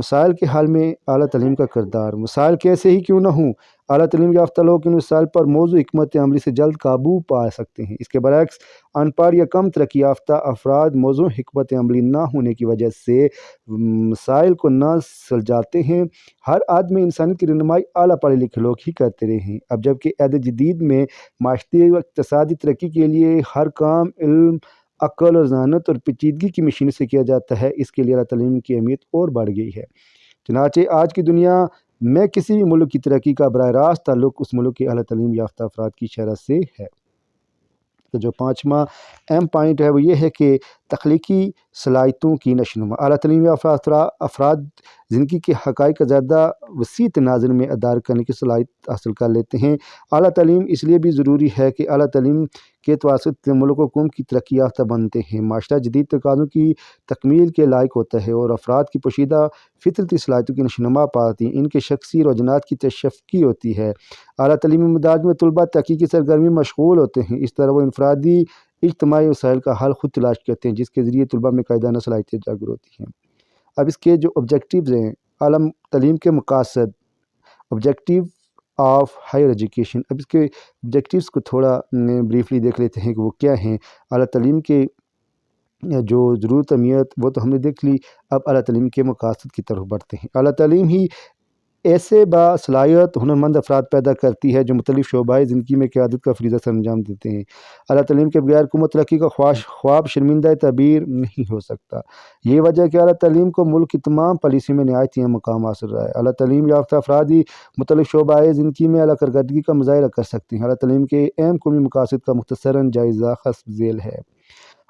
مسائل کے حل میں اعلیٰ تعلیم کا کردار۔ مسائل کیسے ہی کیوں نہ ہوں، اعلیٰ تعلیم یافتہ لوگ ان مسائل پر موضوع حکمت عملی سے جلد قابو پا سکتے ہیں۔ اس کے برعکس ان پڑھ یا کم ترقی یافتہ افراد موضوع حکمت عملی نہ ہونے کی وجہ سے مسائل کو نہ سلجھاتے ہیں۔ ہر آدمی انسانی کی رہنمائی اعلیٰ پڑھے لکھے لوگ ہی کرتے رہے ہیں۔ اب جبکہ عہد جدید میں معاشرتی و اقتصادی ترقی کے لیے ہر کام علم، عقل اور ذہانت اور پیچیدگی کی مشین سے کیا جاتا ہے، اس کے لیے اعلیٰ تعلیم کی اہمیت اور بڑھ گئی ہے۔ چنانچہ آج کی دنیا میں کسی بھی ملک کی ترقی کا براہ راست تعلق اس ملک کے اعلیٰ تعلیم یافتہ افراد کی شرح سے ہے۔ تو جو پانچواں اہم پوائنٹ ہے وہ یہ ہے کہ تخلیقی صلاحیتوں کی نشوونما۔ اعلیٰ تعلیم یافتہ افراد زندگی کے حقائق کا زیادہ وسیع تناظر میں ادار کرنے کی صلاحیت حاصل کر لیتے ہیں۔ اعلیٰ تعلیم اس لیے بھی ضروری ہے کہ اعلیٰ تعلیم کے توسط ملک و قوم کی ترقی یافتہ بنتے ہیں، معاشرہ جدید تقاضوں کی تکمیل کے لائق ہوتا ہے اور افراد کی پوشیدہ فطرتی صلاحیتوں کی نشوونما پاتی ہیں، ان کے شخصی رجحانات کی تشفی ہوتی ہے۔ اعلیٰ تعلیمی مدارج میں طلباء تحقیقی سرگرمی میں مشغول ہوتے ہیں، اس طرح وہ انفرادی اجتماعی مسائل کا حل خود تلاش کرتے ہیں، جس کے ذریعے طلباء میں قائدانہ صلاحیتیں اجاگر ہوتی ہیں۔ اب اس کے جو آبجیکٹیوز ہیں، اعلیٰ تعلیم کے مقاصد، آبجیکٹیو آف ہائر ایجوکیشن۔ اب اس کے آبجیکٹیوز کو تھوڑا بریفلی دیکھ لیتے ہیں کہ وہ کیا ہیں۔ اعلیٰ تعلیم کے جو ضرورت اہمیت وہ تو ہم نے دیکھ لی، اب اعلیٰ تعلیم کے مقاصد کی طرف بڑھتے ہیں۔ اعلیٰ تعلیم ہی ایسے باصلاحیت ہنرمند افراد پیدا کرتی ہے جو مختلف شعبۂ زندگی میں قیادت کا فریضہ سر انجام دیتے ہیں۔ اعلیٰ تعلیم کے بغیر قوم ترقی کا خواب شرمندہ تعبیر نہیں ہو سکتا۔ یہ وجہ ہے کہ اعلیٰ تعلیم کو ملک کی تمام پالیسی میں نہایت اہم مقام حاصل رہا ہے۔ اعلیٰ تعلیم یافتہ افراد ہی مختلف شعبۂ زندگی میں اعلیٰ کارکردگی کا مظاہرہ کر سکتے ہیں۔ اعلیٰ تعلیم کے اہم قومی مقاصد کا مختصراً جائزہ حسب ذیل ہے۔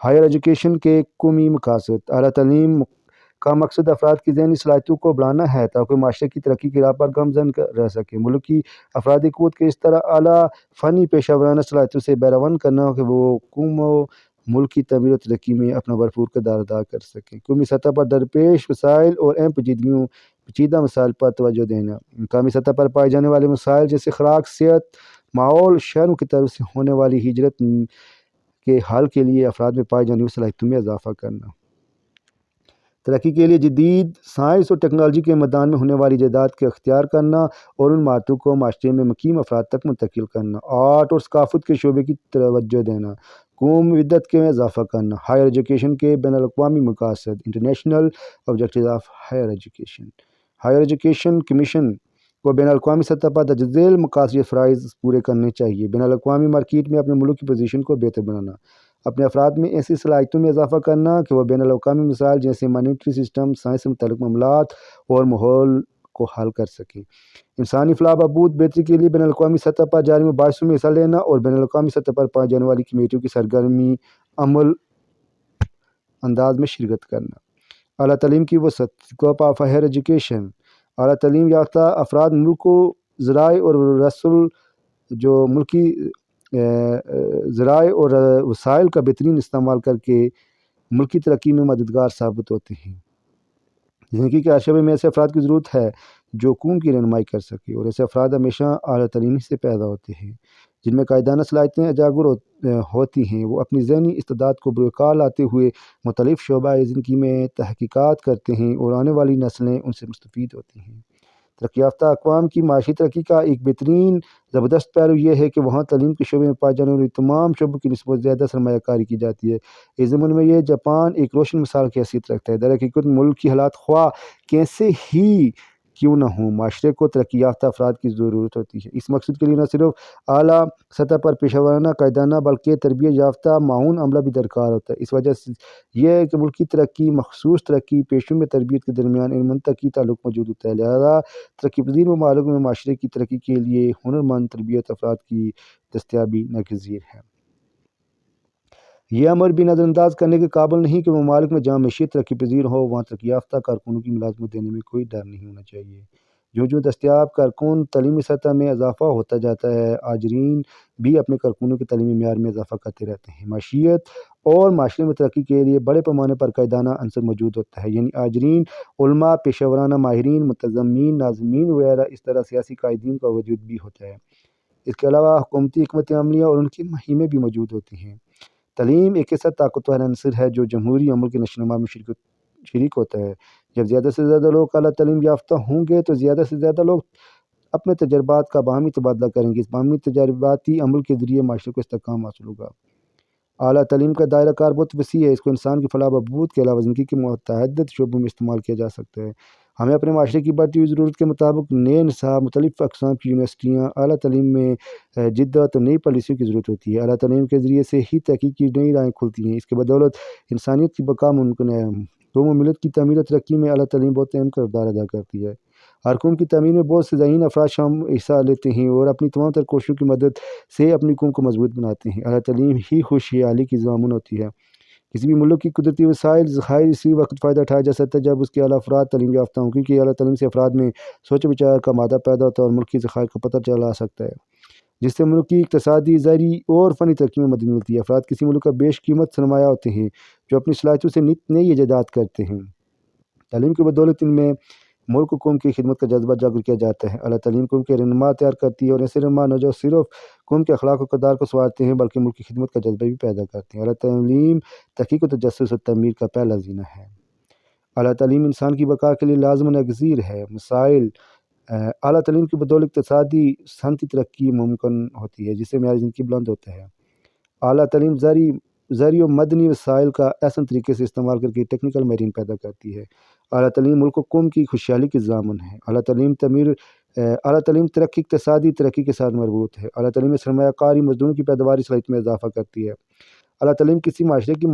ہائر ایجوکیشن کے قومی مقاصد۔ اعلیٰ تعلیم کا مقصد افراد کی ذہنی صلاحیتوں کو بڑھانا ہے تاکہ معاشرے کی ترقی کی راہ پر گامزن رہ سکے۔ ملک کی افرادی قوت کے اس طرح اعلیٰ فنی پیشہ ورانہ صلاحیتوں سے بہرہون کرنا ہو کہ وہ قوم و ملک کی تعمیر و ترقی میں اپنا بھرپور کردار ادا کر سکیں۔ قومی سطح پر درپیش مسائل اور اہم پیچیدہ مسائل پر توجہ دینا۔ مقامی سطح پر پائے جانے والے مسائل جیسے خوراک، صحت، ماحول، شہروں کی طرف سے ہونے والی ہجرت کے حل کے لیے افراد میں پائے جانے والی صلاحیتوں میں اضافہ کرنا۔ ترقی کے لیے جدید سائنس اور ٹیکنالوجی کے میدان میں ہونے والی ایجادات کا اختیار کرنا اور ان مہارتوں کو معاشرے میں مقیم افراد تک منتقل کرنا۔ آرٹ اور ثقافت کے شعبے کی توجہ دینا۔ قوم وحدت کے میں اضافہ کرنا۔ ہائر ایجوکیشن کے بین الاقوامی مقاصد، international objectives of higher education. Higher education commission کو بین الاقوامی سطح پر درج ذیل مقاصد فرائض پورے کرنے چاہیے۔ بین الاقوامی مارکیٹ میں اپنے ملک کی پوزیشن کو بہتر بنانا۔ اپنے افراد میں ایسی صلاحیتوں میں اضافہ کرنا کہ وہ بین الاقوامی مسائل جیسے مانیٹری سسٹم، سائنس سے متعلق معاملات اور ماحول کو حل کر سکیں۔ انسانی فلاح بہبود بہتری کے لیے بین الاقوامی سطح پر جاری مباحثوں میں حصہ لینا اور بین الاقوامی سطح پر پائی جانے والی کمیٹیوں کی سرگرمی عمل انداز میں شرکت کرنا۔ اعلیٰ تعلیم کی وسعت، اسکوپ آف ہائر ایجوکیشن۔ اعلیٰ تعلیم یافتہ افراد ملک کو ذرائع اور ذرائع اور وسائل کا بہترین استعمال کر کے ملکی ترقی میں مددگار ثابت ہوتے ہیں۔ زندگی کے ہر شعبے میں ایسے افراد کی ضرورت ہے جو قوم کی رہنمائی کر سکے، اور ایسے افراد ہمیشہ اعلیٰ تعلیم سے پیدا ہوتے ہیں جن میں قائدانہ صلاحیتیں اجاگر ہوتی ہیں۔ وہ اپنی ذہنی استعداد کو بروئے لاتے ہوئے مختلف شعبۂ زندگی میں تحقیقات کرتے ہیں اور آنے والی نسلیں ان سے مستفید ہوتی ہیں۔ ترقی یافتہ اقوام کی معاشی ترقی کا ایک بہترین زبردست پہلو یہ ہے کہ وہاں تعلیم کے شعبے میں پائے جانے والی تمام شعبوں کی نسبت زیادہ سرمایہ کاری کی جاتی ہے۔ اس ضمن میں یہ جاپان ایک روشن مثال کی حیثیت رکھتا ہے۔ در حقیقت ملک کی حالات خواہ کیسے ہی کیوں نہ ہوں، معاشرے کو ترقی یافتہ افراد کی ضرورت ہوتی ہے۔ اس مقصد کے لیے نہ صرف اعلیٰ سطح پر پیشہ ورانہ قائدانہ بلکہ تربیت یافتہ معاون عملہ بھی درکار ہوتا ہے۔ اس وجہ سے یہ ہے کہ ملکی ترقی، مخصوص ترقی پیشوں میں تربیت کے درمیان ان منطقی تعلق موجود ہوتا ہے، لہذا ترقی پذیر ممالک میں معاشرے کی ترقی کے لیے ہنرمند تربیت افراد کی دستیابی ناگزیر ہے۔ یہ امر بھی نظر انداز کرنے کے قابل نہیں کہ ممالک میں جہاں معیشت ترقی پذیر ہو وہاں ترقی یافتہ کارکنوں کی ملازمت دینے میں کوئی ڈر نہیں ہونا چاہیے۔ جو دستیاب کارکن تعلیمی سطح میں اضافہ ہوتا جاتا ہے، آجرین بھی اپنے کارکنوں کے تعلیمی معیار میں اضافہ کرتے رہتے ہیں۔ معیشت اور معاشرے میں ترقی کے لیے بڑے پیمانے پر قائدانہ عنصر موجود ہوتا ہے، یعنی آجرین، علماء، پیشہ ورانہ ماہرین، منتظمین، ناظمین وغیرہ۔ اس طرح سیاسی قائدین کا وجود بھی ہوتا ہے۔ اس کے علاوہ حکومتی حکمت عملیاں اور ان کی مہمیں بھی موجود ہوتی ہیں۔ تعلیم ایک ایسا طاقتور عنصر ہے جو جمہوری عمل کے نشوونما میں شریک ہوتا ہے۔ جب زیادہ سے زیادہ لوگ اعلیٰ تعلیم یافتہ ہوں گے تو زیادہ سے زیادہ لوگ اپنے تجربات کا باہمی تبادلہ کریں گے۔ اس باہمی تجرباتی عمل کے ذریعے معاشرے کو استحکام حاصل ہوگا۔ اعلیٰ تعلیم کا دائرہ کار بہت وسیع ہے، اس کو انسان کی فلاح و بہبود کے علاوہ زندگی کے متعدد شعبوں میں استعمال کیا جا سکتا ہے۔ ہمیں اپنے معاشرے کی بڑھتی ہوئی ضرورت کے مطابق نئے نصاب، مختلف اقسام کی یونیورسٹیاں، اعلیٰ تعلیم میں جدت اور نئی پالیسیوں کی ضرورت ہوتی ہے۔ اعلیٰ تعلیم کے ذریعے سے ہی تحقیق کی نئی راہیں کھلتی ہیں، اس کے بدولت انسانیت کی بقا ممکن ہے۔ قوم و ملت کی تعمیر و ترقی میں اعلیٰ تعلیم بہت اہم کردار ادا کرتی ہے۔ ہر قوم کی تعمیر میں بہت سے ذہین افراد حصہ لیتے ہیں اور اپنی تمام تر کوششوں کی مدد سے اپنی قوم کو مضبوط بناتے ہیں۔ اعلیٰ تعلیم ہی خوشحالی کی ضامن ہوتی ہے۔ کسی بھی ملک کی قدرتی وسائل ذخائر اسی وقت فائدہ اٹھایا جا سکتا ہے جب اس کے اعلیٰ افراد تعلیم یافتہ ہوں، کیونکہ اعلیٰ تعلیم سے افراد میں سوچ و بچار کا مادہ پیدا ہوتا ہے اور ملک کی ذخائر کو پتہ چلا سکتا ہے، جس سے ملک کی اقتصادی، زرعی اور فنی ترقی میں مدد ملتی ہے۔ افراد کسی ملک کا بیش قیمت سرمایہ ہوتے ہیں جو اپنی صلاحیتوں سے نئی ایجادات کرتے ہیں۔ تعلیم کی بدولت ان میں ملک و قوم کی خدمت کا جذبہ جاگر کیا جاتا ہے۔ اعلیٰ تعلیم قوم کے رہنما تیار کرتی ہے اور ایسے رہنما نہ جو صرف قوم کے اخلاق و کردار کو سنوارتے ہیں بلکہ ملک کی خدمت کا جذبہ بھی پیدا کرتے ہیں۔ اعلیٰ تعلیم تحقیق و تجسس و تعمیر کا پہلا زینہ ہے۔ اعلیٰ تعلیم انسان کی بقا کے لیے لازم و ناگزیر ہے۔ مسائل: اعلیٰ تعلیم کی بدولت اقتصادی صنعتی ترقی ممکن ہوتی ہے جس سے معیار زندگی بلند ہوتا ہے۔ اعلیٰ تعلیم زرعی و مدنی وسائل کا احسن طریقے سے استعمال کر کے ٹیکنیکل ماہرین پیدا کرتی ہے۔ اعلیٰ تعلیم ملک و قوم کی خوشحالی کی ضامن ہے۔ اعلیٰ تعلیم ترقی اقتصادی ترقی کے ساتھ مربوط ہے۔ اعلیٰ تعلیم میں سرمایہ کاری مزدوروں کی پیداواری صلاحیت میں اضافہ کرتی ہے۔ اعلیٰ تعلیم کسی معاشرے کی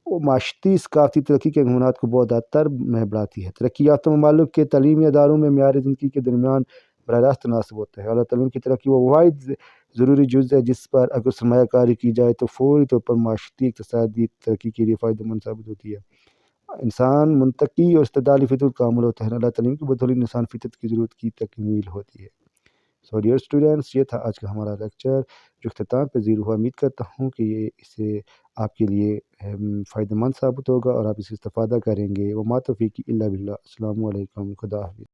معاشرتی ثقافتی ترقی کے امکانات کو بہت حد تک بڑھاتی ہے۔ ترقی یافتہ ممالک کے تعلیمی اداروں میں معیار زندگی کے درمیان براہ راست تناسب ہوتا ہے۔ اعلیٰ تعلیم کی ترقی وہ واحد ضروری جز ہے جس پر اگر سرمایہ کاری کی جائے تو فوری طور پر معاشرتی اقتصادی ترقی کے لیے فائدہ مند ثابت ہوتی ہے۔ انسان منطقی اور استدلالی فطرت کا حامل ہوتا ہے۔ اعلیٰ تعلیم کی بدولت انسان فطرت کی ضرورت کی تکمیل ہوتی ہے۔ سو ڈیئر اسٹوڈینٹس، یہ تھا آج کا ہمارا لیکچر جو اختتام پذیر ہوا۔ امید کرتا ہوں کہ یہ اسے آپ کے لیے فائدہ مند ثابت ہوگا اور آپ اسے استفادہ کریں گے۔ وما توفیقی الا باللہ۔ السلام علیکم، خدا حافظ۔